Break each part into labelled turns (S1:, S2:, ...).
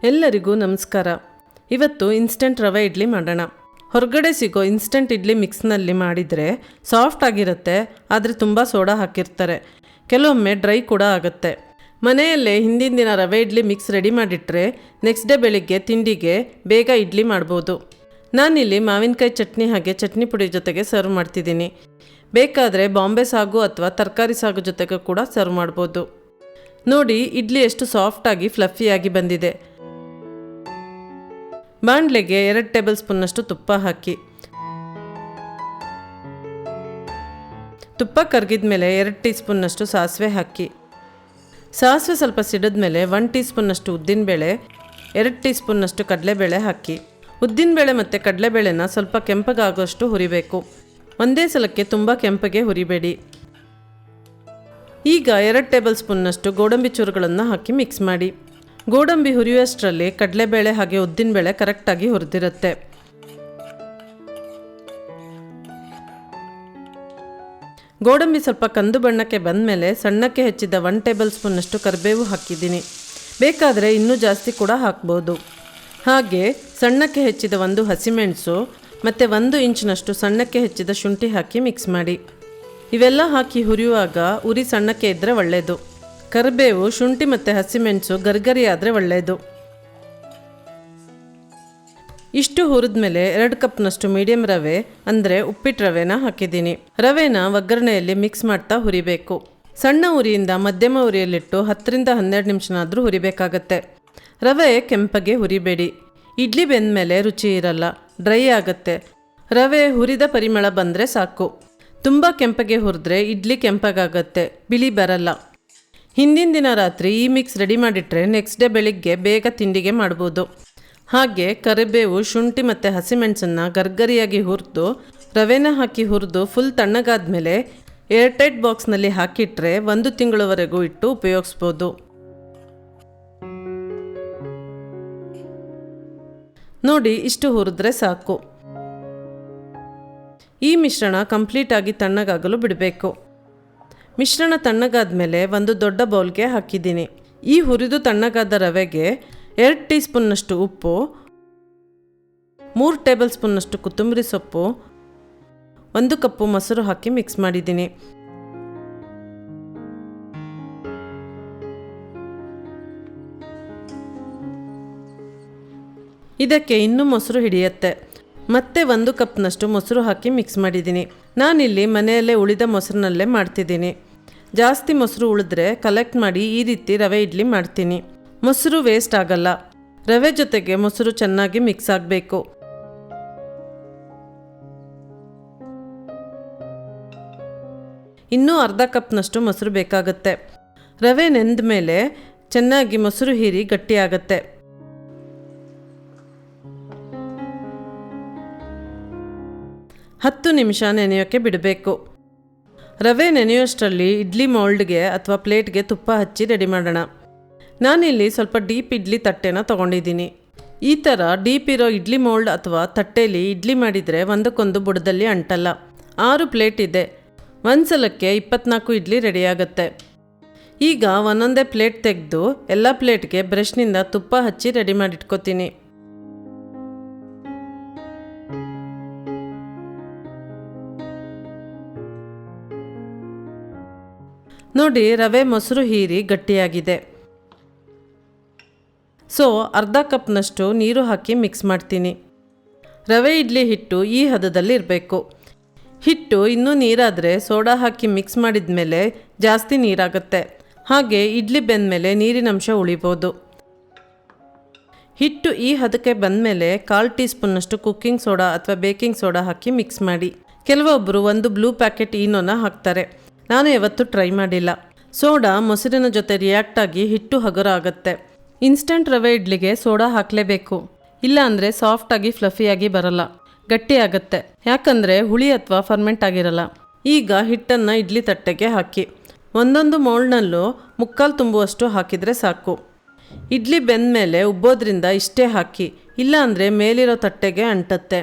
S1: ಎಲ್ಲರಿಗೂ ನಮಸ್ಕಾರ. ಇವತ್ತು ಇನ್ಸ್ಟೆಂಟ್ ರವೆ ಇಡ್ಲಿ ಮಾಡೋಣ. ಹೊರಗಡೆ ಸಿಗೋ ಇನ್ಸ್ಟೆಂಟ್ ಇಡ್ಲಿ ಮಿಕ್ಸ್ನಲ್ಲಿ ಮಾಡಿದರೆ ಸಾಫ್ಟ್ ಆಗಿರುತ್ತೆ, ಆದರೆ ತುಂಬ ಸೋಡಾ ಹಾಕಿರ್ತಾರೆ. ಕೆಲವೊಮ್ಮೆ ಡ್ರೈ ಕೂಡ ಆಗುತ್ತೆ. ಮನೆಯಲ್ಲೇ ಹಿಂದಿನ ದಿನ ರವೆ ಇಡ್ಲಿ ಮಿಕ್ಸ್ ರೆಡಿ ಮಾಡಿಟ್ರೆ ನೆಕ್ಸ್ಟ್ ಡೇ ಬೆಳಿಗ್ಗೆ ತಿಂಡಿಗೆ ಬೇಗ ಇಡ್ಲಿ ಮಾಡ್ಬೋದು. ನಾನಿಲ್ಲಿ ಮಾವಿನಕಾಯಿ ಚಟ್ನಿ ಹಾಗೆ ಚಟ್ನಿ ಪುಡಿ ಜೊತೆಗೆ ಸರ್ವ್ ಮಾಡ್ತಿದ್ದೀನಿ. ಬೇಕಾದರೆ ಬಾಂಬೆ ಸಾಗು ಅಥವಾ ತರಕಾರಿ ಸಾಗು ಜೊತೆಗೆ ಕೂಡ ಸರ್ವ್ ಮಾಡ್ಬೋದು. ನೋಡಿ, ಇಡ್ಲಿ ಎಷ್ಟು ಸಾಫ್ಟಾಗಿ ಫ್ಲಫಿಯಾಗಿ ಬಂದಿದೆ. ಬಾಣಲೆಗೆ 2 ಟೇಬಲ್ ಸ್ಪೂನ್ನಷ್ಟು ತುಪ್ಪ ಹಾಕಿ. ತುಪ್ಪ ಕರಗಿದ ಮೇಲೆ 2 ಟೀ ಸ್ಪೂನ್ನಷ್ಟು ಸಾಸಿವೆ ಹಾಕಿ. ಸಾಸಿವೆ ಸ್ವಲ್ಪ ಸಿಡಿದ ಮೇಲೆ 1 ಟೀ ಸ್ಪೂನ್ನಷ್ಟು ಉದ್ದಿನಬೇಳೆ, 2 ಟೀ ಸ್ಪೂನ್ನಷ್ಟು ಕಡಲೆಬೇಳೆ ಹಾಕಿ. ಉದ್ದಿನಬೇಳೆ ಮತ್ತು ಕಡಲೆಬೇಳೆನ ಸ್ವಲ್ಪ ಕೆಂಪಗಾಗೋಷ್ಟು ಹುರಿಬೇಕು. ಒಂದೇ ಸಲಕ್ಕೆ ತುಂಬ ಕೆಂಪಗೆ ಹುರಿಬೇಡಿ. ಈಗ 2 ಟೇಬಲ್ ಸ್ಪೂನ್ನಷ್ಟು ಗೋಡಂಬಿ ಚೂರುಗಳನ್ನು ಹಾಕಿ ಮಿಕ್ಸ್ ಮಾಡಿ. ಗೋಡಂಬಿ ಹುರಿಯುವಷ್ಟರಲ್ಲಿ ಕಡಲೆಬೇಳೆ ಹಾಗೆ ಉದ್ದಿನಬೇಳೆ ಕರೆಕ್ಟಾಗಿ ಹುರಿದಿರುತ್ತೆ. ಗೋಡಂಬಿ ಸ್ವಲ್ಪ ಕಂದು ಬಣ್ಣಕ್ಕೆ ಬಂದ ಮೇಲೆ ಸಣ್ಣಕ್ಕೆ ಹೆಚ್ಚಿದ 1 ಟೇಬಲ್ ಸ್ಪೂನ್ನಷ್ಟು ಕರಿಬೇವು ಹಾಕಿದ್ದೀನಿ. ಬೇಕಾದರೆ ಇನ್ನೂ ಜಾಸ್ತಿ ಕೂಡ ಹಾಕ್ಬೋದು. ಹಾಗೆ ಸಣ್ಣಕ್ಕೆ ಹೆಚ್ಚಿದ 1 ಹಸಿಮೆಣಸು ಮತ್ತು 1 ಇಂಚಿನಷ್ಟು ಸಣ್ಣಕ್ಕೆ ಹೆಚ್ಚಿದ ಶುಂಠಿ ಹಾಕಿ ಮಿಕ್ಸ್ ಮಾಡಿ. ಇವೆಲ್ಲ ಹಾಕಿ ಹುರಿಯುವಾಗ ಉರಿ ಸಣ್ಣಕ್ಕೆ ಇದ್ದರೆ ಒಳ್ಳೆಯದು. ಕರಿಬೇವು, ಶುಂಠಿ ಮತ್ತು ಹಸಿಮೆಣಸು ಗರಿಗರಿ ಆದರೆ ಒಳ್ಳೆಯದು. ಇಷ್ಟು ಹುರಿದ್ಮೇಲೆ 2 ಕಪ್ನಷ್ಟು ಮೀಡಿಯಮ್ ರವೆ ಅಂದರೆ ಉಪ್ಪಿಟ್ಟು ರವೆನ ಹಾಕಿದ್ದೀನಿ. ರವೆನ ಒಗ್ಗರಣೆಯಲ್ಲಿ ಮಿಕ್ಸ್ ಮಾಡ್ತಾ ಹುರಿಬೇಕು. ಸಣ್ಣ ಉರಿಯಿಂದ ಮಧ್ಯಮ ಉರಿಯಲ್ಲಿಟ್ಟು 10ರಿಂದ 12 ನಿಮಿಷನಾದರೂ ಹುರಿಬೇಕಾಗತ್ತೆ. ರವೆ ಕೆಂಪಗೆ ಹುರಿಬೇಡಿ. ಇಡ್ಲಿ ಬೆಂದ ಮೇಲೆ ರುಚಿ ಇರಲ್ಲ, ಡ್ರೈ ಆಗುತ್ತೆ. ರವೆ ಹುರಿದ ಪರಿಮಳ ಬಂದರೆ ಸಾಕು. ತುಂಬ ಕೆಂಪಗೆ ಹುರಿದ್ರೆ ಇಡ್ಲಿ ಕೆಂಪಗಾಗತ್ತೆ, ಬಿಳಿ ಬರಲ್ಲ. ಹಿಂದಿನ ದಿನ ರಾತ್ರಿ ಈ ಮಿಕ್ಸ್ ರೆಡಿ ಮಾಡಿಟ್ರೆ ನೆಕ್ಸ್ಟ್ ಡೇ ಬೆಳಿಗ್ಗೆ ಬೇಗ ತಿಂಡಿಗೆ ಮಾಡ್ಬೋದು. ಹಾಗೆ ಕರಿಬೇವು, ಶುಂಠಿ ಮತ್ತು ಹಸಿಮೆಣಸನ್ನು ಗರ್ಗರಿಯಾಗಿ ಹುರಿದು ರವೆನ ಹಾಕಿ ಹುರಿದು ಫುಲ್ ತಣ್ಣಗಾದ್ಮೇಲೆ ಏರ್ಟೈಟ್ ಬಾಕ್ಸ್ನಲ್ಲಿ ಹಾಕಿಟ್ರೆ 1 ತಿಂಗಳವರೆಗೂ ಇಟ್ಟು ಉಪಯೋಗಿಸ್ಬೋದು. ನೋಡಿ, ಇಷ್ಟು ಹುರಿದ್ರೆ ಸಾಕು. ಈ ಮಿಶ್ರಣ ಕಂಪ್ಲೀಟಾಗಿ ತಣ್ಣಗಾಗಲು ಬಿಡಬೇಕು. ಮಿಶ್ರಣ ತಣ್ಣಗಾದ ಮೇಲೆ 1 ದೊಡ್ಡ ಬೌಲ್ಗೆ ಹಾಕಿದ್ದೀನಿ. ಈ ಹುರಿದು ತಣ್ಣಗಾದ ರವೆಗೆ 2 ಟೀ ಸ್ಪೂನ್ನಷ್ಟು ಉಪ್ಪು, 3 ಟೇಬಲ್ ಸ್ಪೂನ್ನಷ್ಟು ಕೊತ್ತಂಬರಿ ಸೊಪ್ಪು, 1 ಕಪ್ಪು ಮೊಸರು ಹಾಕಿ ಮಿಕ್ಸ್ ಮಾಡಿದ್ದೀನಿ. ಇದಕ್ಕೆ ಇನ್ನೂ ಮೊಸರು ಹಿಡಿಯುತ್ತೆ. ಮತ್ತೆ 1 ಕಪ್ನಷ್ಟು ಮೊಸರು ಹಾಕಿ ಮಿಕ್ಸ್ ಮಾಡಿದ್ದೀನಿ. ನಾನಿಲ್ಲಿ ಮನೆಯಲ್ಲೇ ಉಳಿದ ಮೊಸರಿನಲ್ಲೇ ಮಾಡ್ತಿದ್ದೀನಿ. ಜಾಸ್ತಿ ಮೊಸರು ಉಳಿದ್ರೆ ಕಲೆಕ್ಟ್ ಮಾಡಿ ಈ ರೀತಿ ರವೆ ಇಡ್ಲಿ ಮಾಡ್ತೀನಿ. ಮೊಸರು ವೇಸ್ಟ್ ಆಗಲ್ಲ. ರವೆ ಜೊತೆಗೆ ಮೊಸರು ಚೆನ್ನಾಗಿ ಮಿಕ್ಸ್ ಆಗಬೇಕು. ಇನ್ನೂ ಅರ್ಧ ಕಪ್ನಷ್ಟು ಮೊಸರು ಬೇಕಾಗುತ್ತೆ. ರವೆ ನೆಂದ ಮೇಲೆ ಚೆನ್ನಾಗಿ ಮೊಸರು ಹೀರಿ ಗಟ್ಟಿಯಾಗತ್ತೆ. ಹತ್ತು ನಿಮಿಷ ನೆನೆಯೋಕ್ಕೆ ಬಿಡಬೇಕು. ರವೆ ನೆನೆಯೋಷ್ಟರಲ್ಲಿ ಇಡ್ಲಿ ಮೌಲ್ಡ್ಗೆ ಅಥವಾ ಪ್ಲೇಟ್ಗೆ ತುಪ್ಪ ಹಚ್ಚಿ ರೆಡಿ ಮಾಡೋಣ. ನಾನಿಲ್ಲಿ ಸ್ವಲ್ಪ ಡೀಪ್ ಇಡ್ಲಿ ತಟ್ಟೆನ ತೊಗೊಂಡಿದ್ದೀನಿ. ಈ ಥರ ಡೀಪ್ ಇರೋ ಇಡ್ಲಿ ಮೌಲ್ಡ್ ಅಥವಾ ತಟ್ಟೆಯಲ್ಲಿ ಇಡ್ಲಿ ಮಾಡಿದರೆ ಒಂದಕ್ಕೊಂದು ಬುಡದಲ್ಲಿ ಅಂಟಲ್ಲ. 6 ಪ್ಲೇಟ್ ಇದೆ. ಒಂದು ಸಲಕ್ಕೆ 24 ಇಡ್ಲಿ ರೆಡಿಯಾಗುತ್ತೆ. ಈಗ ಒಂದೊಂದೇ ಪ್ಲೇಟ್ ತೆಗೆದು ಎಲ್ಲ ಪ್ಲೇಟ್ಗೆ ಬ್ರಷ್ನಿಂದ ತುಪ್ಪ ಹಚ್ಚಿ ರೆಡಿ ಮಾಡಿಟ್ಕೋತೀನಿ. ನೋಡಿ, ರವೆ ಮೊಸರು ಹೀರಿ ಗಟ್ಟಿಯಾಗಿದೆ. ಸೊ ಅರ್ಧ ಕಪ್ನಷ್ಟು ನೀರು ಹಾಕಿ ಮಿಕ್ಸ್ ಮಾಡ್ತೀನಿ. ರವೆ ಇಡ್ಲಿ ಹಿಟ್ಟು ಈ ಹದದಲ್ಲಿ ಇರಬೇಕು. ಹಿಟ್ಟು ಇನ್ನೂ ನೀರಾದರೆ ಸೋಡಾ ಹಾಕಿ ಮಿಕ್ಸ್ ಮಾಡಿದ ಮೇಲೆ ಜಾಸ್ತಿ ನೀರಾಗುತ್ತೆ. ಹಾಗೆ ಇಡ್ಲಿ ಬೆಂದಮೇಲೆ ನೀರಿನಂಶ ಉಳಿಬೋದು. ಹಿಟ್ಟು ಈ ಹದಕ್ಕೆ ಬಂದಮೇಲೆ 1/4 ಟೀ ಸ್ಪೂನ್ನಷ್ಟು ಕುಕ್ಕಿಂಗ್ ಸೋಡಾ ಅಥವಾ ಬೇಕಿಂಗ್ ಸೋಡಾ ಹಾಕಿ ಮಿಕ್ಸ್ ಮಾಡಿ. ಕೆಲವೊಬ್ಬರು 1 ಬ್ಲೂ ಪ್ಯಾಕೆಟ್ ಈನೋನ ಹಾಕ್ತಾರೆ. ನಾನು ಯಾವತ್ತೂ ಟ್ರೈ ಮಾಡಿಲ್ಲ. ಸೋಡಾ ಮೊಸರಿನ ಜೊತೆ ರಿಯಾಕ್ಟ್ ಆಗಿ ಹಿಟ್ಟು ಹಗುರ ಆಗುತ್ತೆ. ಇನ್ಸ್ಟೆಂಟ್ ರವೆ ಇಡ್ಲಿಗೆ ಸೋಡಾ ಹಾಕಲೇಬೇಕು. ಇಲ್ಲಾಂದರೆ ಸಾಫ್ಟಾಗಿ ಫ್ಲಫಿಯಾಗಿ ಬರಲ್ಲ, ಗಟ್ಟಿಯಾಗತ್ತೆ. ಯಾಕಂದರೆ ಹುಳಿ ಅಥವಾ ಫರ್ಮೆಂಟ್ ಆಗಿರಲ್ಲ. ಈಗ ಹಿಟ್ಟನ್ನು ಇಡ್ಲಿ ತಟ್ಟೆಗೆ ಹಾಕಿ ಒಂದೊಂದು ಮೌಲ್ಡ್ನಲ್ಲೂ 3/4 ತುಂಬುವಷ್ಟು ಹಾಕಿದರೆ ಸಾಕು. ಇಡ್ಲಿ ಬೆಂದ ಮೇಲೆ ಉಬ್ಬೋದ್ರಿಂದ ಇಷ್ಟೇ ಹಾಕಿ, ಇಲ್ಲಾಂದರೆ ಮೇಲಿರೋ ತಟ್ಟೆಗೆ ಅಂಟತ್ತೆ.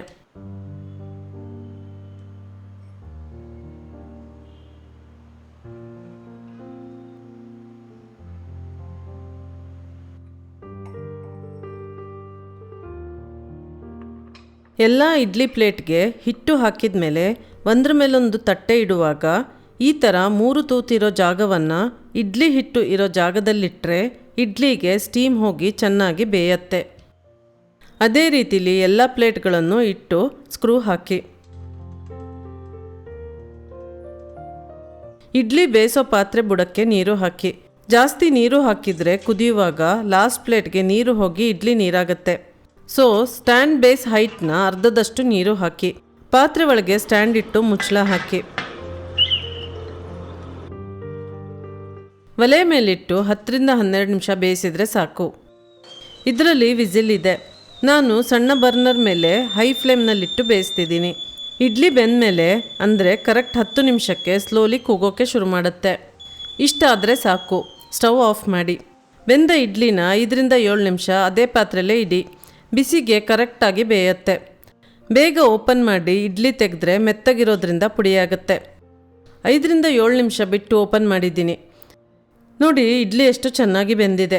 S1: ಎಲ್ಲ ಇಡ್ಲಿ ಪ್ಲೇಟ್ಗೆ ಹಿಟ್ಟು ಹಾಕಿದ ಮೇಲೆ ಒಂದ್ರ ಮೇಲೊಂದು ತಟ್ಟೆ ಇಡುವಾಗ ಈ ಥರ 3 ತೂತಿರೋ ಜಾಗವನ್ನು ಇಡ್ಲಿ ಹಿಟ್ಟು ಇರೋ ಜಾಗದಲ್ಲಿಟ್ಟರೆ ಇಡ್ಲಿಗೆ ಸ್ಟೀಮ್ ಹೋಗಿ ಚೆನ್ನಾಗಿ ಬೇಯತ್ತೆ. ಅದೇ ರೀತಿಲಿ ಎಲ್ಲ ಪ್ಲೇಟ್ಗಳನ್ನು ಇಟ್ಟು ಸ್ಕ್ರೂ ಹಾಕಿ. ಇಡ್ಲಿ ಬೇಯಿಸೋ ಪಾತ್ರೆ ಬುಡಕ್ಕೆ ನೀರು ಹಾಕಿ. ಜಾಸ್ತಿ ನೀರು ಹಾಕಿದರೆ ಕುದಿಯುವಾಗ ಲಾಸ್ಟ್ ಪ್ಲೇಟ್ಗೆ ನೀರು ಹೋಗಿ ಇಡ್ಲಿ ನೀರಾಗತ್ತೆ. ಸೊ ಸ್ಟ್ಯಾಂಡ್ ಬೇಸ್ ಹೈಟ್ನ ಅರ್ಧದಷ್ಟು ನೀರು ಹಾಕಿ. ಪಾತ್ರೆ ಒಳಗೆ ಸ್ಟ್ಯಾಂಡ್ ಇಟ್ಟು ಮುಚ್ಚಳ ಹಾಕಿ. ಒಲೆ ಮೇಲಿಟ್ಟು 10ರಿಂದ 12 ನಿಮಿಷ ಬೇಯಿಸಿದರೆ ಸಾಕು. ಇದರಲ್ಲಿ ವಿಸಿಲ್ ಇದೆ. ನಾನು ಸಣ್ಣ ಬರ್ನರ್ ಮೇಲೆ ಹೈ ಫ್ಲೇಮ್ನಲ್ಲಿಟ್ಟು ಬೇಯಿಸ್ತಿದ್ದೀನಿ. ಇಡ್ಲಿ ಬೆಂದಮೇಲೆ ಅಂದರೆ ಕರೆಕ್ಟ್ 10 ನಿಮಿಷಕ್ಕೆ ಸ್ಲೋಲಿ ಕೂಗೋಕ್ಕೆ ಶುರು ಮಾಡುತ್ತೆ. ಇಷ್ಟಾದರೆ ಸಾಕು, ಸ್ಟವ್ ಆಫ್ ಮಾಡಿ. ಬೆಂದ ಇಡ್ಲಿನ 5ರಿಂದ 7 ನಿಮಿಷ ಅದೇ ಪಾತ್ರೆಯಲ್ಲೇ ಇಡಿ. ಬಿಸಿಗೆ ಕರೆಕ್ಟಾಗಿ ಬೇಯತ್ತೆ. ಬೇಗ ಓಪನ್ ಮಾಡಿ ಇಡ್ಲಿ ತೆಗೆದ್ರೆ ಮೆತ್ತಗಿರೋದ್ರಿಂದ ಪುಡಿಯಾಗತ್ತೆ. 5ರಿಂದ 7 ನಿಮಿಷ ಬಿಟ್ಟು ಓಪನ್ ಮಾಡಿದ್ದೀನಿ. ನೋಡಿ ಇಡ್ಲಿ ಎಷ್ಟು ಚೆನ್ನಾಗಿ ಬೆಂದಿದೆ.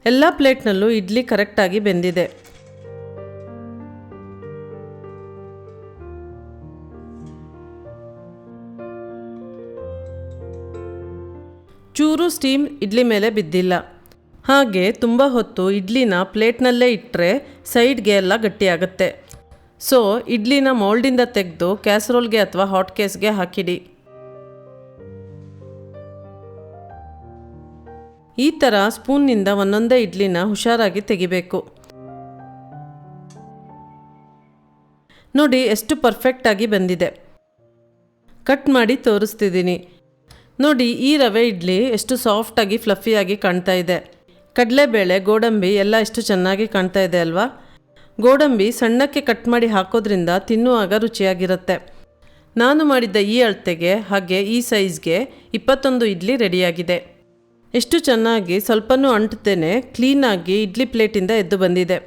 S1: ಎಲ್ಲ ಪ್ಲೇಟ್ನಲ್ಲೂ ಇಡ್ಲಿ ಕರೆಕ್ಟಾಗಿ ಬೆಂದಿದೆ. ಚೂರು ಸ್ಟೀಮ್ ಇಡ್ಲಿ ಮೇಲೆ ಬಿದ್ದಿಲ್ಲ. ಹಾಗೆ ತುಂಬ ಹೊತ್ತು ಇಡ್ಲಿನ ಪ್ಲೇಟ್ನಲ್ಲೇ ಇಟ್ಟರೆ ಸೈಡ್ಗೆ ಎಲ್ಲ ಗಟ್ಟಿಯಾಗುತ್ತೆ. ಸೊ ಇಡ್ಲಿನ ಮೌಲ್ಡಿಂದ ತೆಗೆದು ಕ್ಯಾಸರೋಲ್ಗೆ ಅಥವಾ ಹಾಟ್ ಕೇಸ್ಗೆ ಹಾಕಿಡಿ. ಈ ಥರ ಸ್ಪೂನ್ನಿಂದ ಒಂದೊಂದೇ ಇಡ್ಲಿನ ಹುಷಾರಾಗಿ ತೆಗಿಬೇಕು. ನೋಡಿ ಎಷ್ಟು ಪರ್ಫೆಕ್ಟಾಗಿ ಬಂದಿದೆ. ಕಟ್ ಮಾಡಿ ತೋರಿಸ್ತಿದ್ದೀನಿ. ನೋಡಿ ಈ ರವೆ ಇಡ್ಲಿ ಎಷ್ಟು ಸಾಫ್ಟಾಗಿ ಫ್ಲಫಿಯಾಗಿ ಕಾಣ್ತಾ ಇದೆ. ಕಡಲೆಬೇಳೆ, ಗೋಡಂಬಿ ಎಲ್ಲ ಎಷ್ಟು ಚೆನ್ನಾಗಿ ಕಾಣ್ತಾ ಇದೆ ಅಲ್ವಾ? ಗೋಡಂಬಿ ಸಣ್ಣಕ್ಕೆ ಕಟ್ ಮಾಡಿ ಹಾಕೋದ್ರಿಂದ ತಿನ್ನುವಾಗ ರುಚಿಯಾಗಿರುತ್ತೆ. ನಾನು ಮಾಡಿದ್ದ ಈ ಅಳತೆಗೆ ಹಾಗೆ ಈ ಸೈಜ್ಗೆ 21 ಇಡ್ಲಿ ರೆಡಿಯಾಗಿದೆ. ಎಷ್ಟು ಚೆನ್ನಾಗಿ ಸ್ವಲ್ಪನೂ ಅಂಟದೇನೆ ಕ್ಲೀನಾಗಿ ಇಡ್ಲಿ ಪ್ಲೇಟಿಂದ ಎದ್ದು ಬಂದಿದೆ.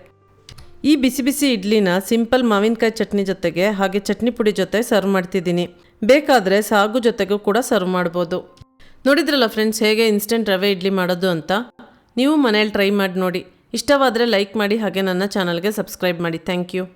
S1: ಈ ಬಿಸಿ ಬಿಸಿ ಇಡ್ಲಿನ ಸಿಂಪಲ್ ಮಾವಿನಕಾಯಿ ಚಟ್ನಿ ಜೊತೆಗೆ ಹಾಗೆ ಚಟ್ನಿ ಪುಡಿ ಜೊತೆ ಸರ್ವ್ ಮಾಡ್ತಿದ್ದೀನಿ. ಬೇಕಾದರೆ ಸಾಗು ಜೊತೆಗೂ ಕೂಡ ಸರ್ವ್ ಮಾಡ್ಬೋದು. ನೋಡಿದ್ರಲ್ಲ ಫ್ರೆಂಡ್ಸ್, ಹೇಗೆ ಇನ್ಸ್ಟೆಂಟ್ ರವೆ ಇಡ್ಲಿ ಮಾಡೋದು ಅಂತ. ನೀವು ಮನೇಲಿ ಟ್ರೈ ಮಾಡಿ ನೋಡಿ. ಇಷ್ಟವಾದರೆ ಲೈಕ್ ಮಾಡಿ ಹಾಗೆ ನನ್ನ ಚಾನಲ್ಗೆ ಸಬ್ಸ್ಕ್ರೈಬ್ ಮಾಡಿ. Thank you.